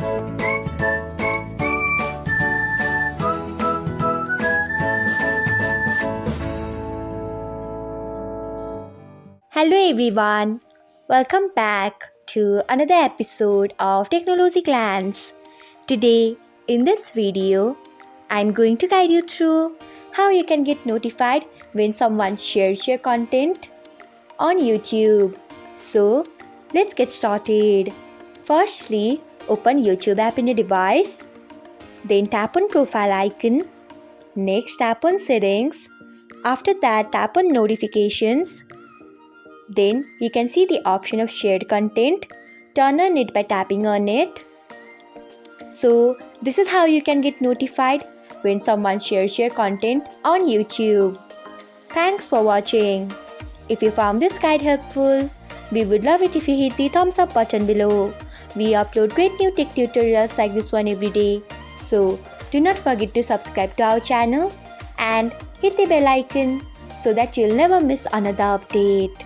Hello everyone, welcome back to another episode of Technologyglance. Today, in this video, I'm going to guide you through how you can get notified when someone shares your content on YouTube. So, let's get started. Firstly, open YouTube app in your device. Then tap on profile icon. Next, tap on settings. After that, tap on notifications. Then you can see the option of shared content. Turn on it by tapping on it. So this is how you can get notified when someone shares your content on YouTube. Thanks for watching. If you found this guide helpful, we would love it if you hit the thumbs up button below. We upload great new tech tutorials like this one every day. So do not forget to subscribe to our channel and hit the bell icon so that you'll never miss another update.